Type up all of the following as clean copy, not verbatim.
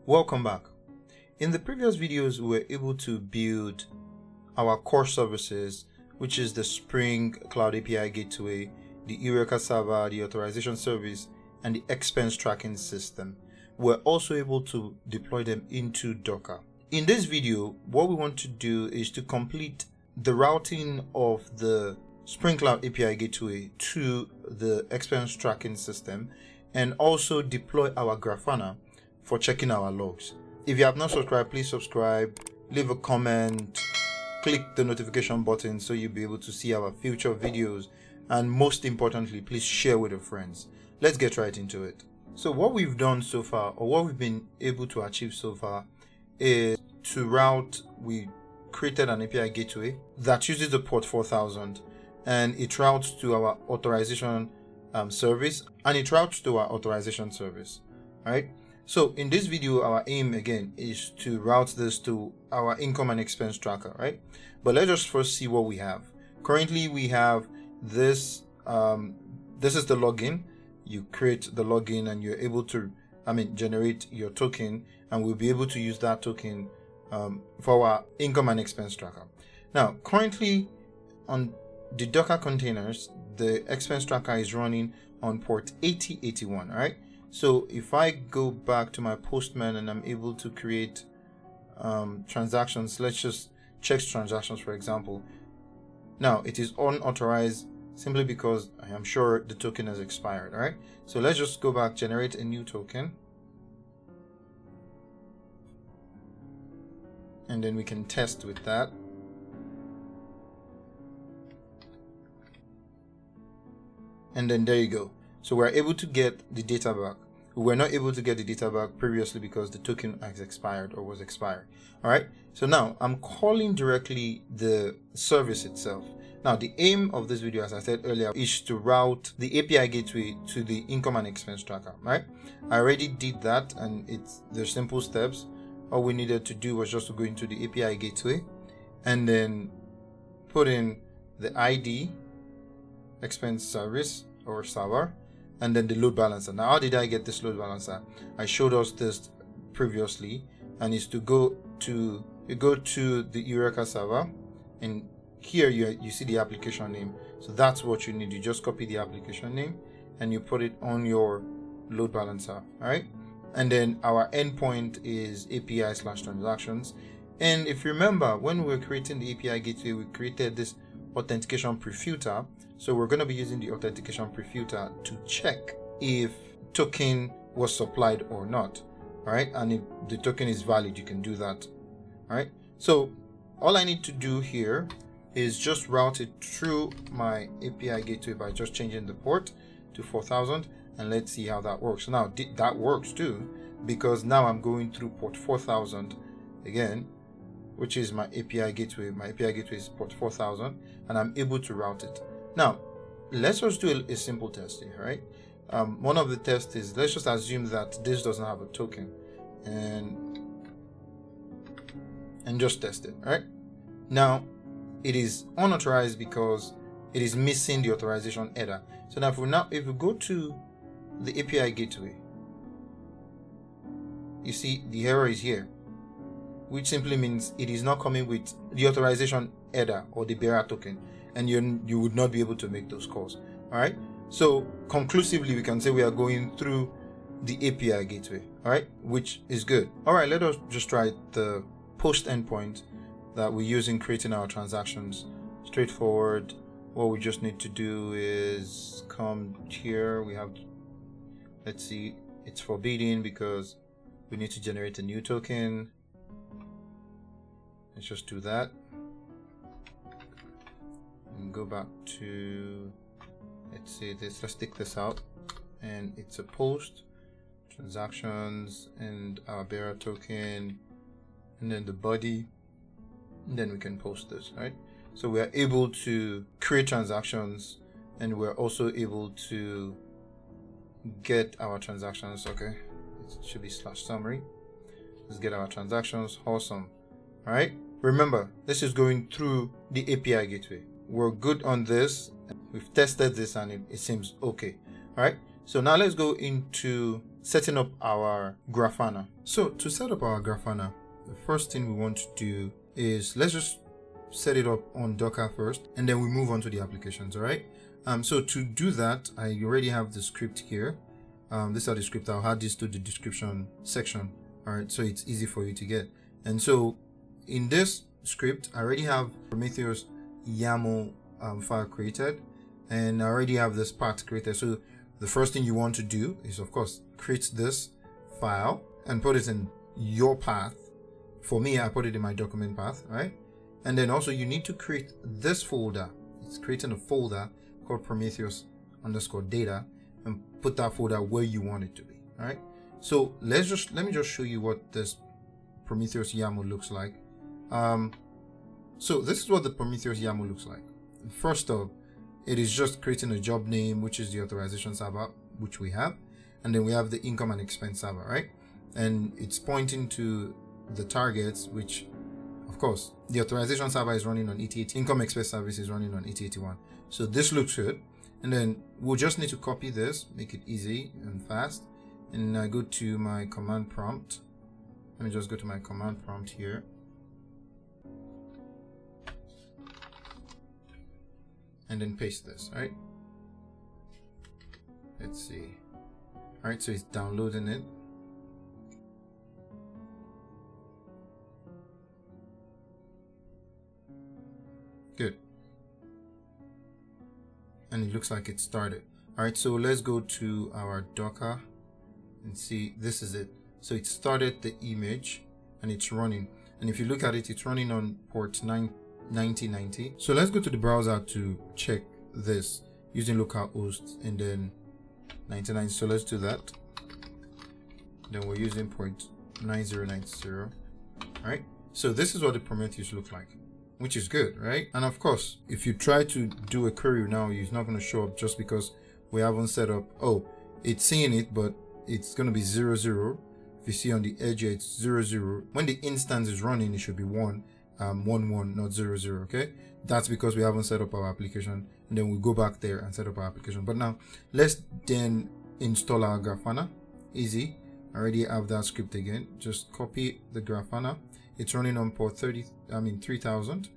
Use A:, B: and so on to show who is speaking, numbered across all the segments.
A: Welcome back. In the previous videos, we were able to build our core services, which is the Spring Cloud API Gateway, the Eureka server, the authorization service, and the expense tracking system. We're also able to deploy them into Docker. In this video, what we want to do is to complete the routing of the Spring Cloud API Gateway to the expense tracking system, and also deploy our Grafana for checking our logs. If you have not subscribed, please subscribe, leave a comment, click the notification button so you'll be able to see our future videos, and most importantly, please share with your friends. Let's get right into it. So what we've done so far, or what we've been able to achieve so far, is to route. We created an API gateway that uses the port 4000, and it routes to our authorization service, and it routes to our authorization service. All right. So in this video, our aim again is to route this to our income and expense tracker, right? But let's just first see what we have. Currently, we have this. This is the login. You create the login, and you're able to, generate your token, and we'll be able to use that token for our income and expense tracker. Now, currently on the Docker containers, the expense tracker is running on port 8081, all right? So if I go back to my Postman and I'm able to create transactions, let's just check transactions, for example. Now it is unauthorized simply because I am sure the token has expired. All right. So let's just go back, generate a new token. And then we can test with that. And then there you go. So we're able to get the data back. We were not able to get the data back previously because the token has expired or was expired. All right. So now I'm calling directly the service itself. Now the aim of this video, as I said earlier, is to route the API gateway to the income and expense tracker. Right. I already did that, and there's simple steps. All we needed to do was just to go into the API gateway and then put in the ID, expense service or server, and then the load balancer. Now, how did I get this load balancer? I showed us this previously, and it's to go to the Eureka server, and here you see the application name. So that's what you need. You just copy the application name and you put it on your load balancer. All right. And then our endpoint is API/transactions. And if you remember, when we were creating the API gateway, we created this authentication prefilter. So we're going to be using the authentication prefilter to check if token was supplied or not. All right. And if the token is valid, you can do that. All right. So all I need to do here is just route it through my API gateway by just changing the port to 4000. And let's see how that works. Now that works too, because now I'm going through port 4000 again, which is my API gateway. My API gateway is port 4000, and I'm able to route it. Now, let's just do a simple test here, right? One of the tests is, let's just assume that this doesn't have a token, and just test it, right? Now, it is unauthorized because it is missing the authorization header. So now, if we go to the API gateway, you see the error is here, which simply means it is not coming with the authorization header or the bearer token, and you would not be able to make those calls. All right. So conclusively, we can say we are going through the API gateway. All right, which is good. All right, let us just try the post endpoint that we use in creating our transactions. Straightforward. What we just need to do is come here. We have, let's see, it's forbidden because we need to generate a new token. Let's just do that. And go back to, let's see this, let's take this out, and it's a post, transactions, and our bearer token, and then the body, and then we can post this, right? So we are able to create transactions, and we're also able to get our transactions. Okay, it should be /summary. Let's get our transactions. Awesome. All right. Remember, this is going through the API gateway. We're good on this. We've tested this, and it seems okay. All right. So now let's go into setting up our Grafana. So to set up our Grafana, the first thing we want to do is let's just set it up on Docker first, and then we move on to the applications. All right. So to do that, I already have the script here. These are the script. I'll add this to the description section. All right. So it's easy for you to get. And so in this script, I already have Prometheus YAML file created, and I already have this path created. So the first thing you want to do is, of course, create this file and put it in your path. For me, I put it in my document path, right? And then also you need to create this folder. It's creating a folder called Prometheus_data, and put that folder where you want it to be. All right. So let me just show you what this Prometheus YAML looks like. So this is what the Prometheus YAML looks like. First off, it is just creating a job name, which is the authorization server, which we have, and then we have the income and expense server, right? And it's pointing to the targets, which, of course, the authorization server is running on 8080, income expense service is running on 8081. So this looks good. And then we'll just need to copy this, make it easy and fast. And I go to my command prompt. Let me just go to my command prompt here. And then paste this, right? Let's see. All right, so it's downloading it. Good. And it looks like it started. All right, so let's go to our Docker and see. This is it. So it started the image and it's running. And if you look at it, it's running on port 9090. So let's go to the browser to check this using localhost and then 99. So let's do that. Then we're using port 9090. All right. So this is what the Prometheus looks like, which is good, right? And of course, if you try to do a query now, it's not going to show up just because we haven't set up. Oh, it's seeing it, but it's going to be 00. If you see on the edge here, it's 00. When the instance is running, it should be 1, 1, not 00. Okay, that's because we haven't set up our application, and then we go back there and set up our application. But now let's then install our Grafana. Easy. I already have that script again. Just copy the Grafana. It's running on port 3000.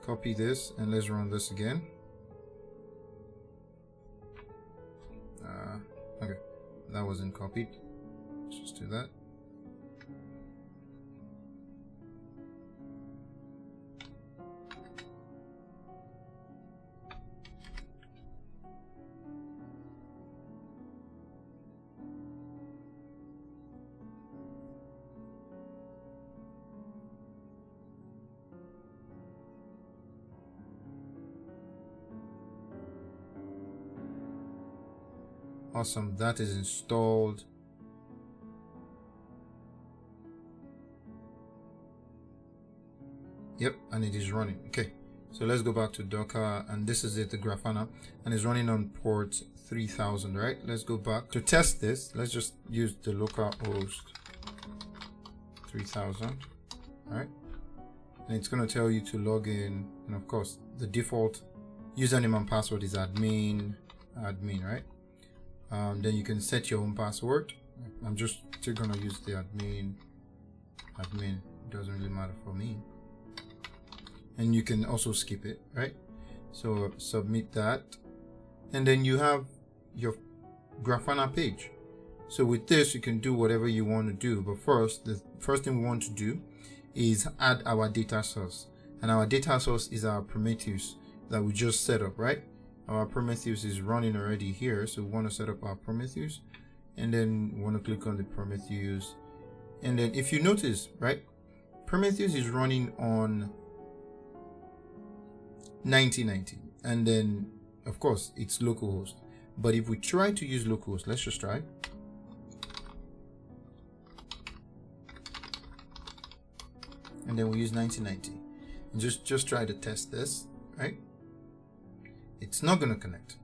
A: Copy this and let's run this again. Okay, that wasn't copied. Let's just do that. Awesome, that is installed. Yep, and it is running. Okay, so let's go back to Docker, and this is it, the Grafana, and it's running on port 3000, right? Let's go back to test this. Let's just use the localhost 3000, all right? And it's going to tell you to log in, and of course, the default username and password is admin, right? Then you can set your own password. I'm just still going to use the admin. It doesn't really matter for me. And you can also skip it, right? So submit that. And then you have your Grafana page. So with this, you can do whatever you want to do. But first, the first thing we want to do is add our data source. And our data source is our Prometheus that we just set up, right? Our Prometheus is running already here, so we want to set up our Prometheus, and then we want to click on the Prometheus. And then if you notice, right, Prometheus is running on 9090, and then of course it's localhost. But if we try to use localhost, let's just try. And then we use 9090, and just try to test this, right? It's not going to connect.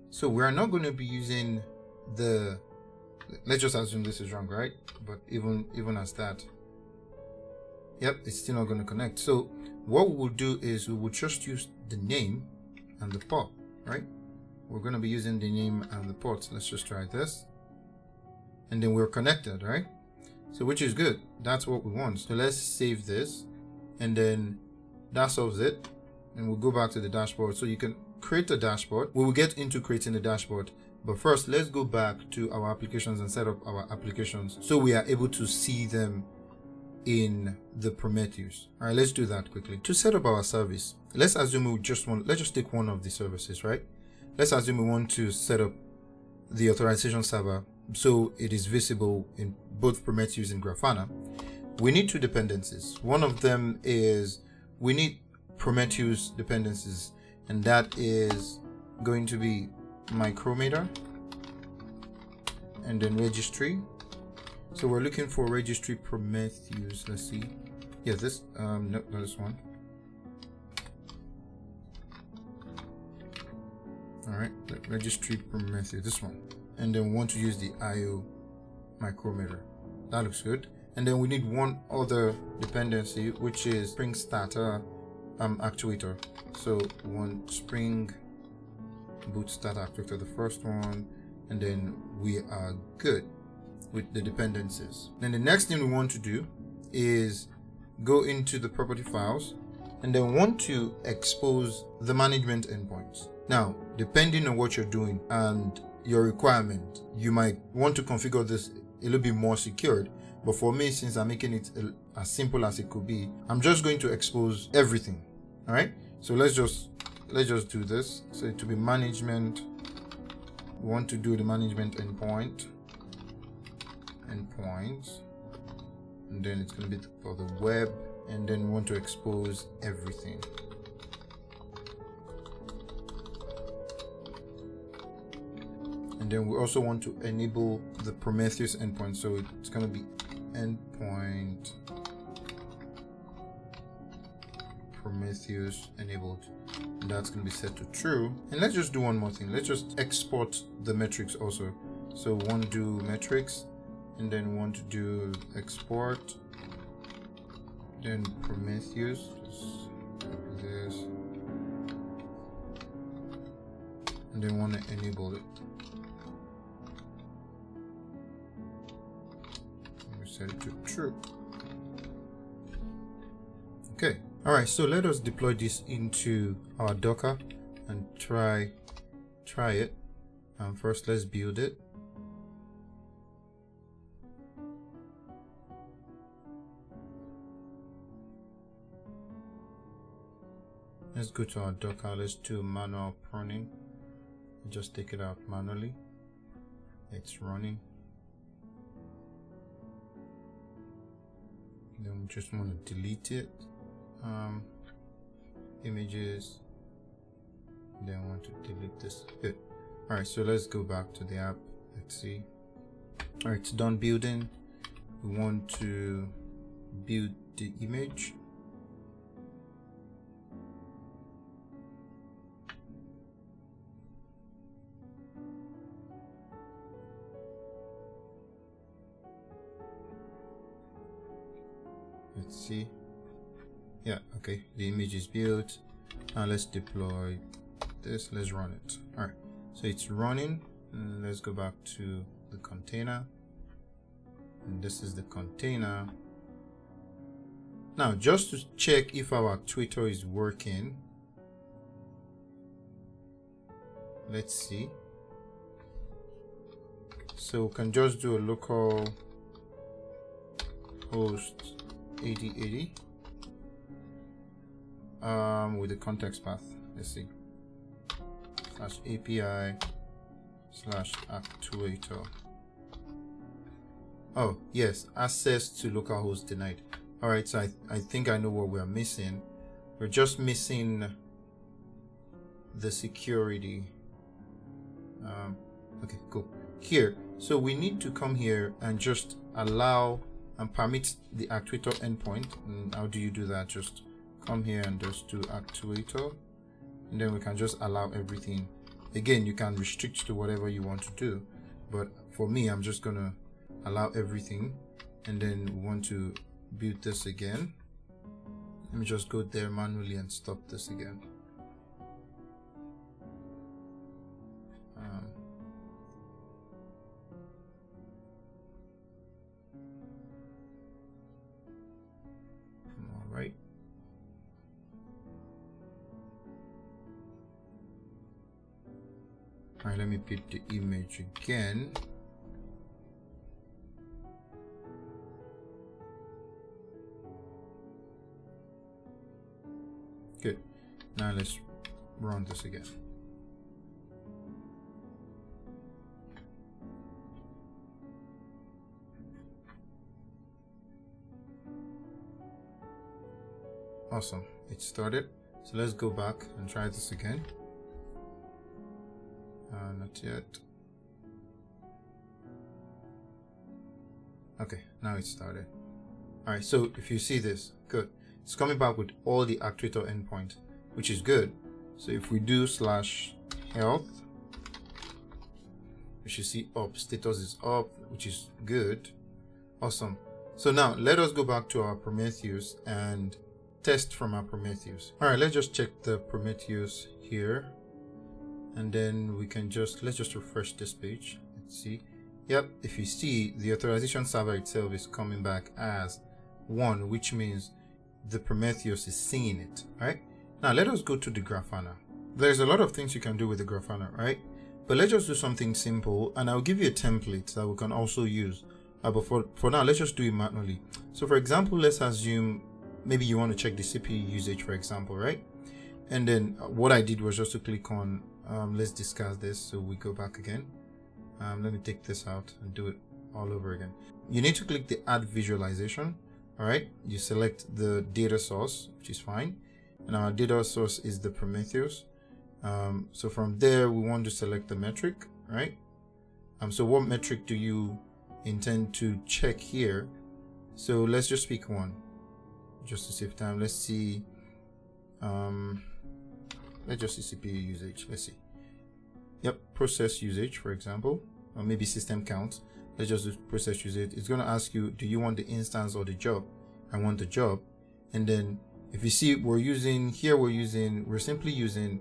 A: So we are not going to be using the, let's just assume this is wrong, right? But even as that, yep, it's still not going to connect. So what we will do is we will just use the name and the port, right? We're going to be using the name and the port. Let's just try this. and then we're connected, right? So which is good. That's what we want. So let's save this, and then that solves it. And we'll go back to the dashboard. So you can create a dashboard. We will get into creating the dashboard. But first, let's go back to our applications and set up our applications so we are able to see them in the Prometheus. All right, let's do that quickly. To set up our service, let's assume let's just take one of the services, right? Let's assume we want to set up the authorization server so it is visible in both Prometheus and Grafana. We need two dependencies. One of them is we need Prometheus dependencies, and that is going to be micrometer and then registry. So we're looking for registry Prometheus. Let's see. Yeah, this no, not this one. All right, registry Prometheus, this one. And then we want to use the IO micrometer. That looks good. And then we need one other dependency, which is Spring Starter actuator. So one Spring Boot Starter actuator, the first one, and then we are good with the dependencies. Then the next thing we want to do is go into the property files and then want to expose the management endpoints. Now, depending on what you're doing and your requirement, you might want to configure this a little bit more secured. But for me, since I'm making it as simple as it could be, I'm just going to expose everything. All right. So let's just do this. So it to be management. We want to do the management endpoints, and then it's going to be for the web, and then we want to expose everything. And then we also want to enable the Prometheus endpoint. So it's going to be endpoint Prometheus enabled. And that's going to be set to true. And let's just do one more thing. Let's just export the metrics also. So we want to do metrics, and then we want to do export, then Prometheus, just this, and then we want to enable it. Set it to true. Okay. All right. So let us deploy this into our Docker and try it. First, let's build it. Let's go to our Docker. Let's do manual pruning. Just take it out manually. It's running. Then we just want to delete it. Images. Then I want to delete this. Good. All right, so let's go back to the app. Let's see. All right, it's done building. We want to build the image. Let's see. Yeah, okay, the image is built. Now let's deploy this. Let's run it. All right, so it's running. And let's go back to the container, and this is the container. Now, just to check if our Twitter is working, let's see. So we can just do a local host 8080 with the context path. Let's see, /API/actuator. Oh yes, access to localhost denied. All right, so I think I know what we're missing. We're just missing the security. Okay, cool. Here, so we need to come here and just allow and permit the actuator endpoint. And how do you do that? Just come here and just do actuator, and then we can just allow everything. Again, you can restrict to whatever you want to do, but for me, I'm just gonna allow everything, and then we want to build this again. Let me just go there manually and stop this again. All right, let me pick the image again. Good. Now let's run this again. Awesome, it started. So let's go back and try this again. Not yet. Okay, now it started. All right, so if you see this, good. It's coming back with all the actuator endpoint, which is good. So if we do /health, we should see up, status is up, which is good. Awesome. So now let us go back to our Prometheus and test from our Prometheus. All right, let's just check the Prometheus here. And then we can let's just refresh this page. Let's see. Yep, if you see, the authorization server itself is coming back as 1, which means the Prometheus is seeing it, right? Now let us go to the Grafana. There's a lot of things you can do with the Grafana, right? But let's just do something simple, and I'll give you a template that we can also use. But for now, let's just do it manually. So for example, let's assume maybe you want to check the CPU usage, for example, right? And then what I did was just to click on, let's discuss this. So we go back again. Let me take this out and do it all over again. You need to click the add visualization. All right, you select the data source, which is fine. And our data source is the Prometheus. So from there, we want to select the metric, right? So what metric do you intend to check here? So let's just pick one, just to save time. Let's see. Let's just see CPU usage. Let's see. Yep, process usage, for example, or maybe system count. Let's just do process usage. It's going to ask you, do you want the instance or the job? I want the job. And then if you see, we're simply using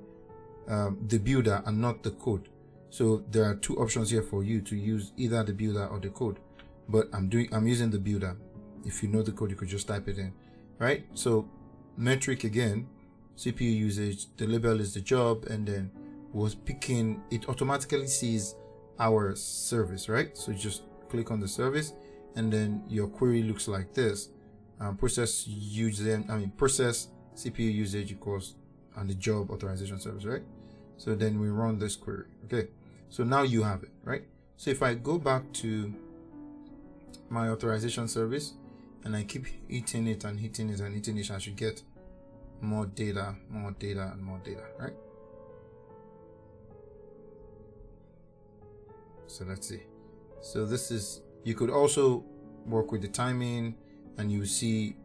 A: the builder and not the code. So there are two options here for you to use either the builder or the code. But I'm using the builder. If you know the code, you could just type it in, right? So metric again, CPU usage, the label is the job, and then was picking, it automatically sees our service, right? So you just click on the service, and then your query looks like this. Process CPU usage equals and the job authorization service, right? So then we run this query. Okay, so now you have it, right? So if I go back to my authorization service and I keep hitting it and hitting it and hitting it, I should get more data, and more data, right? So let's see. So this is, you could also work with the timing and you see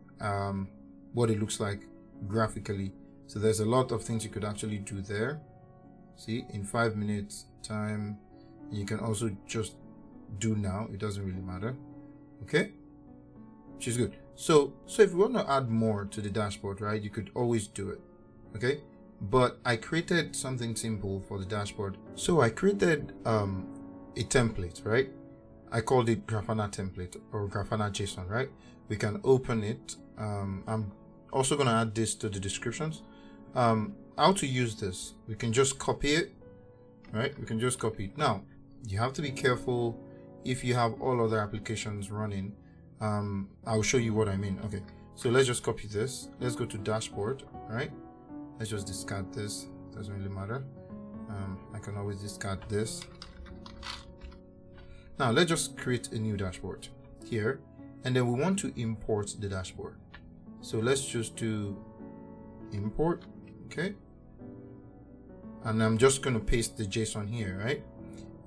A: what it looks like graphically. So there's a lot of things you could actually do there. See, in 5 minutes time, you can also just do now. It doesn't really matter. Okay, which is good. So if you want to add more to the dashboard, right, you could always do it. Okay, but I created something simple for the dashboard. So I created a template, right? I called it Grafana template or Grafana JSON, right? We can open it. I'm also going to add this to the descriptions. How to use this? We can just copy it, right? We can just copy it. Now, you have to be careful if you have all other applications running. I'll show you what I mean. Okay, so let's just copy this. Let's go to dashboard, all right? Let's just discard this. Doesn't really matter. I can always discard this. Now let's just create a new dashboard here, and then we want to import the dashboard. So let's just do import, okay? And I'm just going to paste the JSON here, right?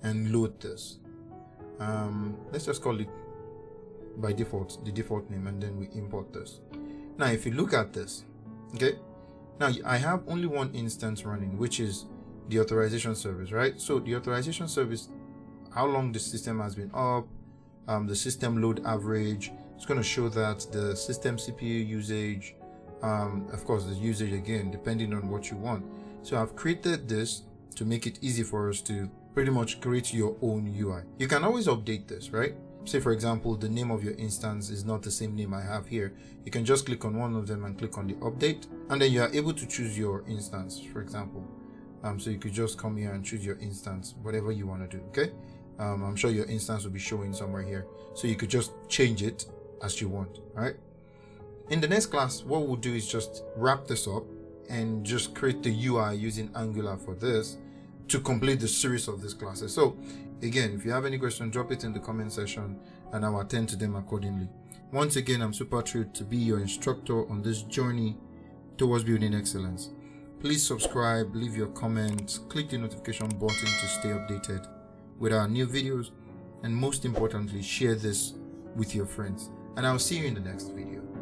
A: And load this. Let's just call it by default, the default name, and then we import this. Now, if you look at this, okay? Now I have only one instance running, which is the authorization service, right? So the authorization service, how long the system has been up, the system load average. It's going to show that the system CPU usage, of course, the usage again, depending on what you want. So I've created this to make it easy for us to pretty much create your own UI. You can always update this, right? Say, for example, the name of your instance is not the same name I have here. You can just click on one of them and click on the update, and then you are able to choose your instance, for example. So you could just come here and choose your instance, whatever you want to do. Okay. I'm sure your instance will be showing somewhere here, so you could just change it as you want. All right. In the next class, what we'll do is just wrap this up and just create the UI using Angular for this to complete the series of these classes. So again, if you have any question, drop it in the comment section and I'll attend to them accordingly. Once again, I'm super thrilled to be your instructor on this journey towards building excellence. Please subscribe, leave your comments, click the notification button to stay updated with our new videos, and most importantly, share this with your friends. And I'll see you in the next video.